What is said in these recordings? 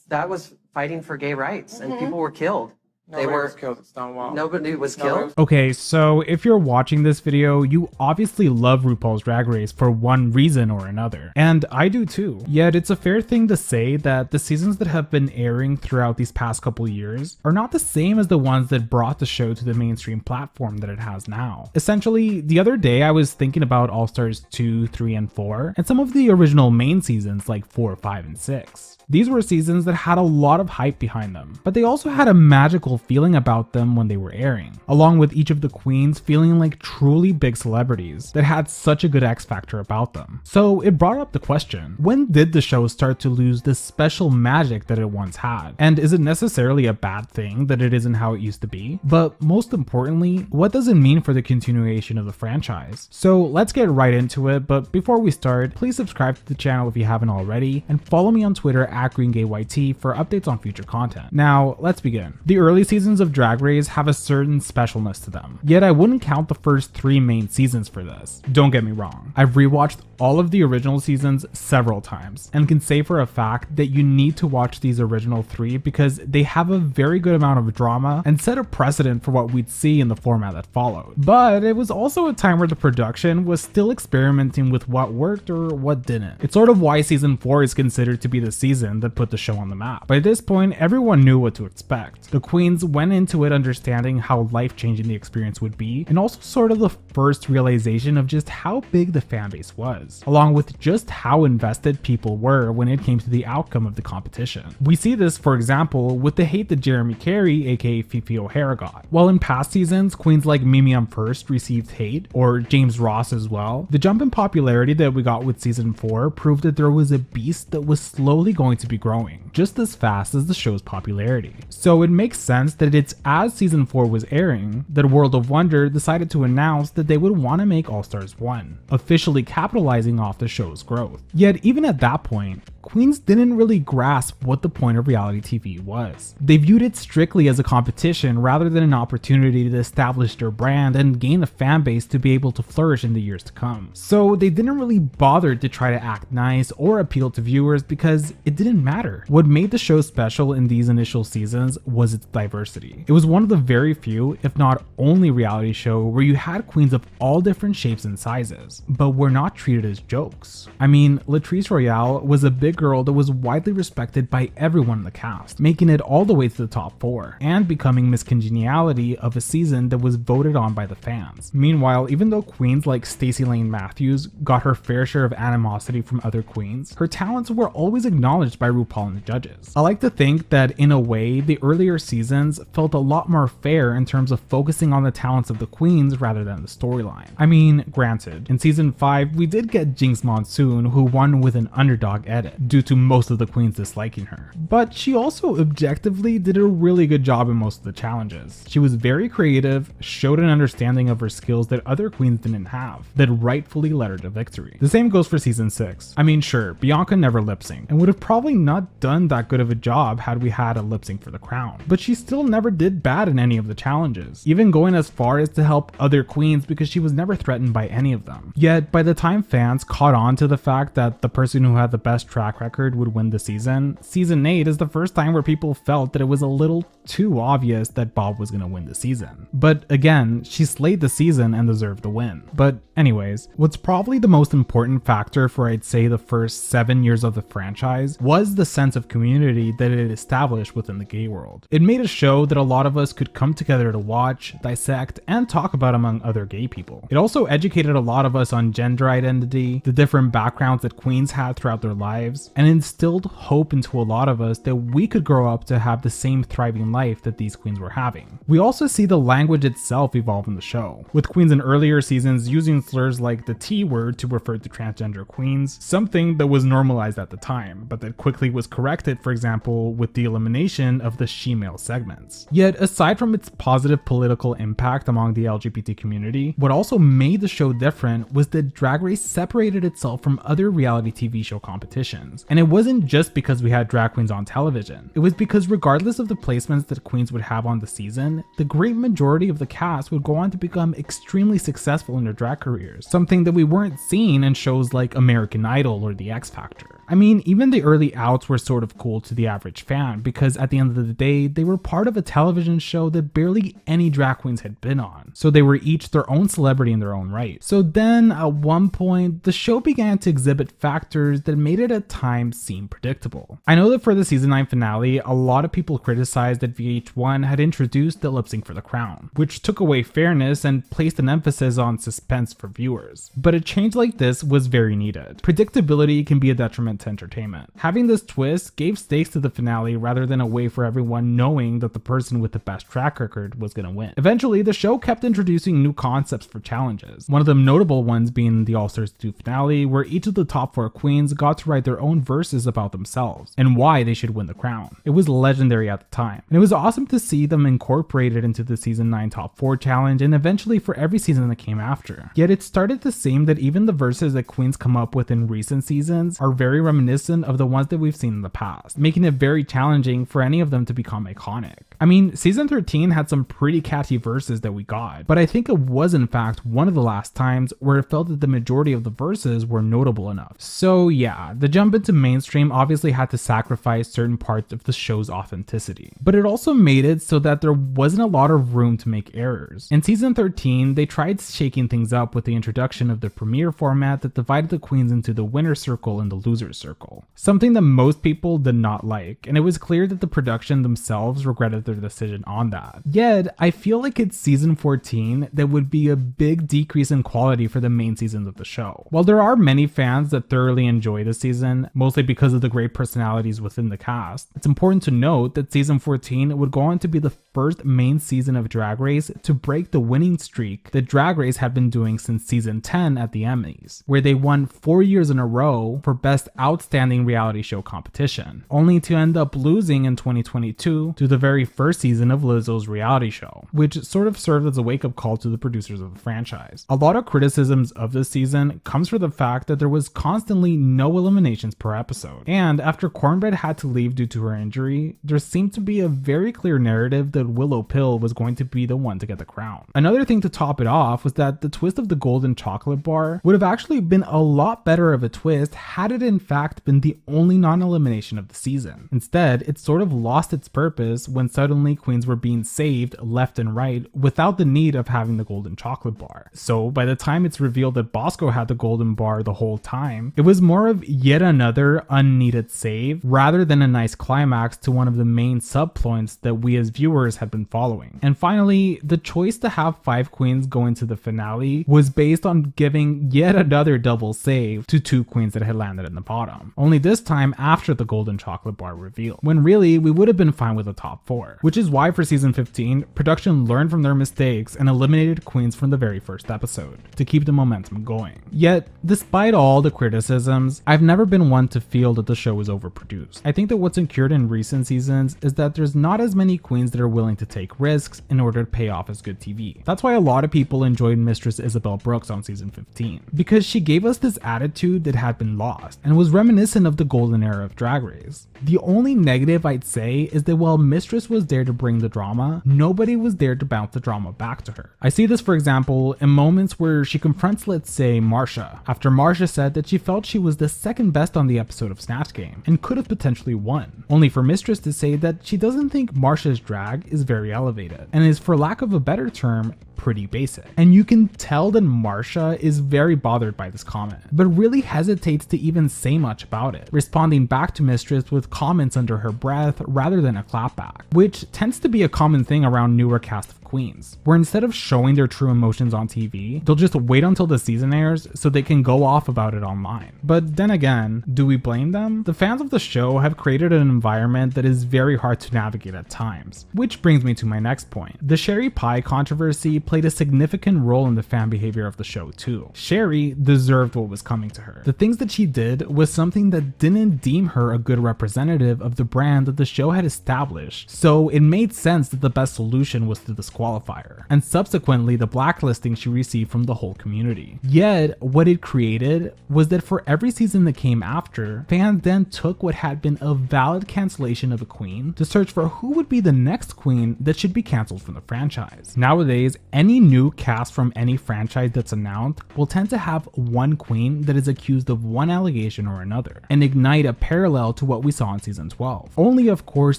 that was fighting for gay rights, and people were killed. Nobody was killed at Stonewall. Nobody was killed. Okay, so if you're watching this video, you obviously love RuPaul's Drag Race for one reason or another. And I do too. Yet it's a fair thing to say that the seasons that have been airing throughout these past couple years are not the same as the ones that brought the show to the mainstream platform that it has now. Essentially, the other day I was thinking about All Stars 2, 3, and 4, and some of the original main seasons like 4, 5, and 6. These were seasons that had a lot of hype behind them, but they also had a magical feeling about them when they were airing, along with each of the queens feeling like truly big celebrities that had such a good X factor about them. So it brought up the question, when did the show start to lose this special magic that it once had? And is it necessarily a bad thing that it isn't how it used to be? But most importantly, what does it mean for the continuation of the franchise? So let's get right into it, but before we start, please subscribe to the channel if you haven't already, and follow me on Twitter at GreenGayYT for updates on future content. Now, let's begin. The early seasons of Drag Race have a certain specialness to them, yet I wouldn't count the first 3 main seasons for this. Don't get me wrong, I've rewatched all of the original seasons several times, and can say for a fact that you need to watch these original 3 because they have a very good amount of drama and set a precedent for what we'd see in the format that followed. But it was also a time where the production was still experimenting with what worked or what didn't. It's sort of why season 4 is considered to be the season that put the show on the map. By this point, everyone knew what to expect. The queens went into it understanding how life-changing the experience would be, and also sort of the first realization of just how big the fanbase was, along with just how invested people were when it came to the outcome of the competition. We see this, for example, with the hate that Jeremy Carey, aka Fifi O'Hara, got. While in past seasons, queens like Mimi First received hate, or James Ross as well, the jump in popularity that we got with season 4 proved that there was a beast that was slowly going to be growing, just as fast as the show's popularity. So it makes sense that it's as season 4 was airing that World of Wonder decided to announce that they would want to make All Stars 1, officially capitalizing off the show's growth. Yet even at that point, queens didn't really grasp what the point of reality TV was. They viewed it strictly as a competition rather than an opportunity to establish their brand and gain a fan base to be able to flourish in the years to come. So they didn't really bother to try to act nice or appeal to viewers because it didn't matter. What made the show special in these initial seasons was its diversity. It was one of the very few, if not only, reality show where you had queens of all different shapes and sizes, but were not treated as jokes. I mean, Latrice Royale was a big girl that was widely respected by everyone in the cast, making it all the way to the top 4, and becoming Miss Congeniality of a season that was voted on by the fans. Meanwhile, even though queens like Stacey Lane Matthews got her fair share of animosity from other queens, her talents were always acknowledged by RuPaul and the judges. I like to think that in a way, the earlier seasons felt a lot more fair in terms of focusing on the talents of the queens rather than the storyline. I mean, granted, in season 5, we did get Jinx Monsoon, who won with an underdog edit, due to most of the queens disliking her. But she also objectively did a really good job in most of the challenges. She was very creative, showed an understanding of her skills that other queens didn't have, that rightfully led her to victory. The same goes for season 6. I mean, sure, Bianca never lip-synced, and would have probably not done that good of a job had we had a lip-sync for the crown. But she still never did bad in any of the challenges, even going as far as to help other queens because she was never threatened by any of them. Yet, by the time fans caught on to the fact that the person who had the best track record would win the season, season 8 is the first time where people felt that it was a little too obvious that Bob was going to win the season. But again, she slayed the season and deserved the win. But anyways, what's probably the most important factor for, I'd say, the first 7 years of the franchise was the sense of community that it established within the gay world. It made a show that a lot of us could come together to watch, dissect, and talk about among other gay people. It also educated a lot of us on gender identity, the different backgrounds that queens had throughout their lives, and instilled hope into a lot of us that we could grow up to have the same thriving life that these queens were having. We also see the language itself evolve in the show, with queens in earlier seasons using slurs like the T word to refer to transgender queens, something that was normalized at the time, but that quickly was corrected, for example, with the elimination of the she-male segments. Yet, aside from its positive political impact among the LGBT community, what also made the show different was that Drag Race separated itself from other reality TV show competitions. And it wasn't just because we had drag queens on television. It was because regardless of the placements that queens would have on the season, the great majority of the cast would go on to become extremely successful in their drag careers, something that we weren't seeing in shows like American Idol or The X Factor. I mean, even the early outs were sort of cool to the average fan because at the end of the day, they were part of a television show that barely any drag queens had been on. So they were each their own celebrity in their own right. So then at one point, the show began to exhibit factors that made it at times seem predictable. I know that for the season 9 finale, a lot of people criticized that VH1 had introduced the lip sync for the crown, which took away fairness and placed an emphasis on suspense for viewers. But a change like this was very needed. Predictability can be a detriment to entertainment. Having this twist gave stakes to the finale rather than a way for everyone knowing that the person with the best track record was gonna win. Eventually, the show kept introducing new concepts for challenges, one of the notable ones being the All Stars 2 finale, where each of the top 4 queens got to write their own verses about themselves and why they should win the crown. It was legendary at the time, and it was awesome to see them incorporated into the season 9 top 4 challenge and eventually for every season that came after. Yet it started to seem that even the verses that queens come up with in recent seasons are very reminiscent of the ones that we've seen in the past, making it very challenging for any of them to become iconic. I mean, season 13 had some pretty catchy verses that we got, but I think it was in fact one of the last times where it felt that the majority of the verses were notable enough. So yeah, the jump into mainstream obviously had to sacrifice certain parts of the show's authenticity, but it also made it so that there wasn't a lot of room to make errors. In season 13, they tried shaking things up with the introduction of the premiere format that divided the queens into the winner circle and the loser circle, something that most people did not like, and it was clear that the production themselves regretted their decision on that. Yet, I feel like it's season 14 that would be a big decrease in quality for the main seasons of the show. While there are many fans that thoroughly enjoy the season, mostly because of the great personalities within the cast, it's important to note that season 14 would go on to be the first main season of Drag Race to break the winning streak that Drag Race had been doing since season 10 at the Emmys, where they won 4 years in a row for Best Outstanding Reality Show competition, only to end up losing in 2022 to the very first season of Lizzo's reality show, which sort of served as a wake-up call to the producers of the franchise. A lot of criticisms of this season comes from the fact that there was constantly no eliminations per episode, and after Cornbread had to leave due to her injury, there seemed to be a very clear narrative that Willow Pill was going to be the one to get the crown. Another thing to top it off was that the twist of the golden chocolate bar would have actually been a lot better of a twist had it in fact been the only non-elimination of the season. Instead, it sort of lost its purpose when suddenly queens were being saved left and right without the need of having the golden chocolate bar. So by the time it's revealed that Bosco had the golden bar the whole time, it was more of yet another unneeded save rather than a nice climax to one of the main subplots that we as viewers had been following. And finally, the choice to have 5 queens go into the finale was based on giving yet another double save to 2 queens that had landed in the bottom, only this time after the golden chocolate bar reveal, when really we would have been fine with the top 4, which is why for season 15, production learned from their mistakes and eliminated queens from the very first episode to keep the momentum going. Yet, despite all the criticisms, I've never been one to feel that the show is overproduced. I think that what's incurred in recent seasons is that there's not as many queens that are willing to take risks in order to pay off as good TV. That's why a lot of people enjoyed Mistress Isabel Brooks on season 15, because she gave us this attitude that had been lost and was reminiscent of the golden era of Drag Race. The only negative I'd say is that while Mistress was there to bring the drama, nobody was there to bounce the drama back to her. I see this, for example, in moments where she confronts, let's say, Marsha, after Marsha said that she felt she was the second best on the episode of Snatch Game and could have potentially won, only for Mistress to say that she doesn't think Marsha's drag is very elevated and is, for lack of a better term, pretty basic. And you can tell that Marsha is very bothered by this comment, but really hesitates to even say much about it, responding back to Mistress with comments under her breath rather than a clapback, which tends to be a common thing around newer cast of queens, where instead of showing their true emotions on TV, they'll just wait until the season airs so they can go off about it online. But then again, do we blame them? The fans of the show have created an environment that is very hard to navigate at times, which brings me to my next point. The Sherry Pie controversy played a significant role in the fan behavior of the show too. Sherry deserved what was coming to her. The things that she did was something that didn't deem her a good representative of the brand that the show had established, so it made sense that the best solution was to disqualify disqualifier, and subsequently the blacklisting she received from the whole community. Yet, what it created was that for every season that came after, fans then took what had been a valid cancellation of a queen to search for who would be the next queen that should be cancelled from the franchise. Nowadays, any new cast from any franchise that's announced will tend to have one queen that is accused of one allegation or another, and ignite a parallel to what we saw in season 12. Only of course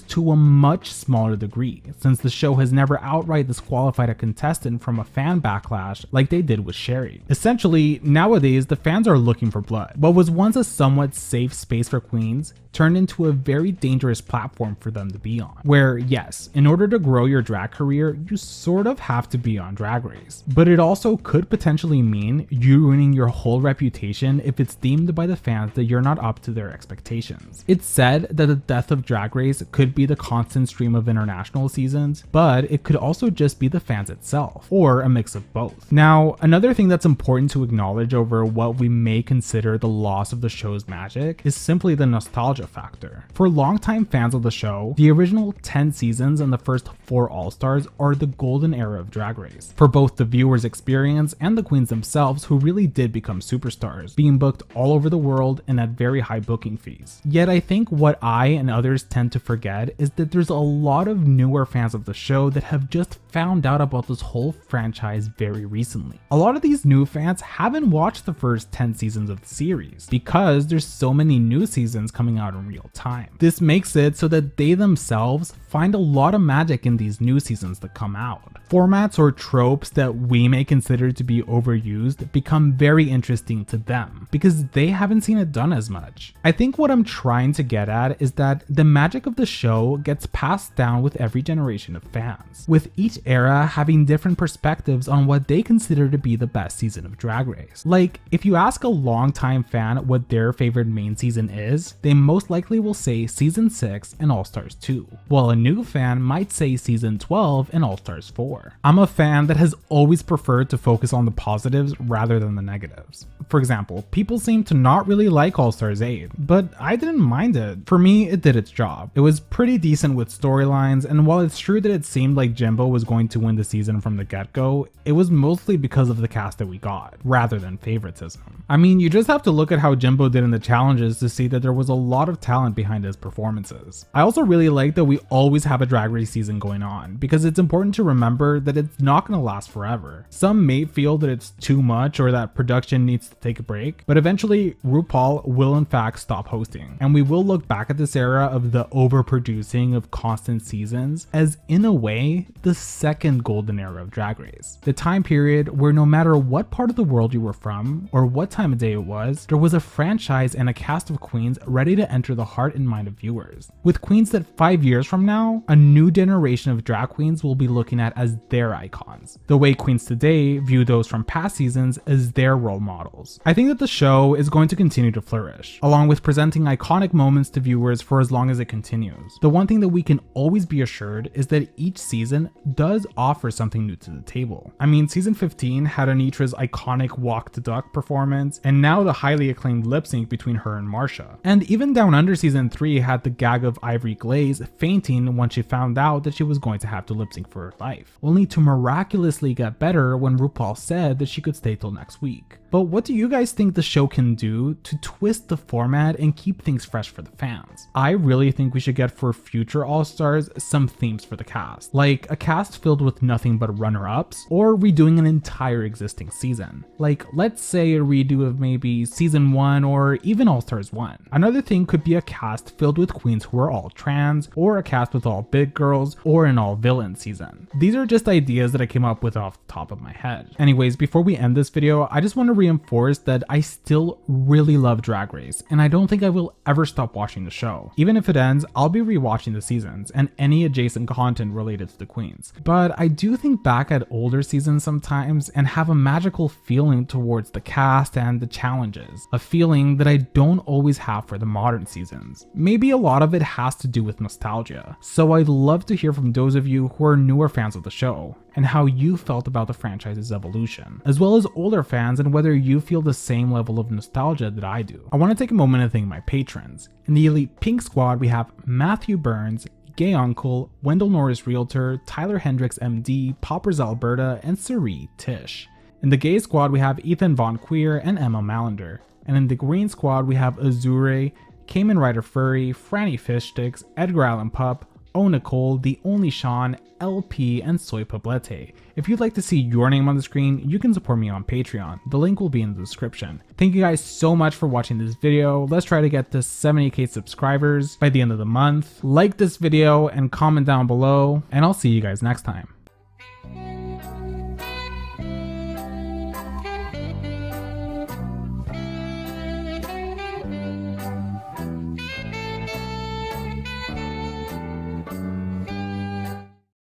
to a much smaller degree, since the show has never outright disqualified a contestant from a fan backlash like they did with Sherry. Essentially, nowadays the fans are looking for blood. What was once a somewhat safe space for queens turned into a very dangerous platform for them to be on, where yes, in order to grow your drag career, you sort of have to be on Drag Race, but it also could potentially mean you ruining your whole reputation if it's deemed by the fans that you're not up to their expectations. It's said that the death of Drag Race could be the constant stream of international seasons, but it could also just be the fans itself, or a mix of both. Now, another thing that's important to acknowledge over what we may consider the loss of the show's magic is simply the nostalgia factor. For longtime fans of the show, the original 10 seasons and the first 4 All-Stars are the golden era of Drag Race, for both the viewers' experience and the queens themselves, who really did become superstars, being booked all over the world and at very high booking fees. Yet I think what I and others tend to forget is that there's a lot of newer fans of the show that have just found out about this whole franchise very recently. A lot of these new fans haven't watched the first 10 seasons of the series because there's so many new seasons coming out in real time. This makes it so that they themselves find a lot of magic in these new seasons that come out. Formats or tropes that we may consider to be overused become very interesting to them because they haven't seen it done as much. I think what I'm trying to get at is that the magic of the show gets passed down with every generation of fans, with each era having different perspectives on what they consider to be the best season of Drag Race. Like, if you ask a longtime fan what their favorite main season is, they most likely will say season 6 and All-Stars 2, while a new fan might say season 12 and All-Stars 4. I'm a fan that has always preferred to focus on the positives rather than the negatives. For example, people seem to not really like All-Stars 8, but I didn't mind it. For me, it did its job. It was pretty decent with storylines, and while it's true that it seemed like Jimbo was going to win the season from the get-go, it was mostly because of the cast that we got, rather than favoritism. I mean, you just have to look at how Jimbo did in the challenges to see that there was a lot of talent behind his performances. I also really like that we always have a Drag Race season going on, because it's important to remember that it's not going to last forever. Some may feel that it's too much or that production needs to take a break, but eventually RuPaul will in fact stop hosting, and we will look back at this era of the overproducing of constant seasons as, in a way, the second golden era of Drag Race. The time period where no matter what part of the world you were from or what time of day it was, there was a franchise and a cast of queens ready to enter the heart and mind of viewers. With queens that 5 years from now, a new generation of drag queens will be looking at as their icons, the way queens today view those from past seasons as their role models. I think that the show is going to continue to flourish, along with presenting iconic moments to viewers for as long as it continues. The one thing that we can always be assured is that each season does offer something new to the table. I mean, season 15 had Anitra's iconic Walk the Duck performance, and now the highly acclaimed lip sync between her and Marsha. And even Down Under season 3 had the gag of Ivory Glaze fainting when she found out that she was going to have to lip sync for her life, only to miraculously get better when RuPaul said that she could stay till next week. But what do you guys think the show can do to twist the format and keep things fresh for the fans? I really think we should get for future All-Stars some themes for the cast, like a cast filled with nothing but runner-ups, or redoing an entire existing season. Like, let's say a redo of maybe season 1 or even All-Stars 1. Another thing could be a cast filled with queens who are all trans, or a cast with all big girls, or an all-villain season. These are just ideas that I came up with off the top of my head. Anyways, before we end this video, I just want to reinforce that I still really love Drag Race, and I don't think I will ever stop watching the show. Even if it ends, I'll be rewatching the seasons and any adjacent content related to the queens. But I do think back at older seasons sometimes and have a magical feeling towards the cast and the challenges, a feeling that I don't always have for the modern seasons. Maybe a lot of it has to do with nostalgia, so I'd love to hear from those of you who are newer fans of the show and how you felt about the franchise's evolution, as well as older fans and whether you feel the same level of nostalgia that I do. I want to take a moment to thank my patrons. In the Elite Pink Squad, we have Matthew Burns, Gay Uncle, Wendell Norris Realtor, Tyler Hendricks MD, Poppers Alberta, and Cerie Tish. In the gay squad we have Ethan Von Queer and Emma Malander. And in the green squad we have Azure, Cayman Rider Furry, Franny Fishsticks, Edgar Allan Pup, O Nicole, The Only Sean, LP, and Soy Poblete. If you'd like to see your name on the screen, you can support me on Patreon. The link will be in the description. Thank you guys so much for watching this video. Let's try to get to 70k subscribers by the end of the month. Like this video and comment down below, and I'll see you guys next time.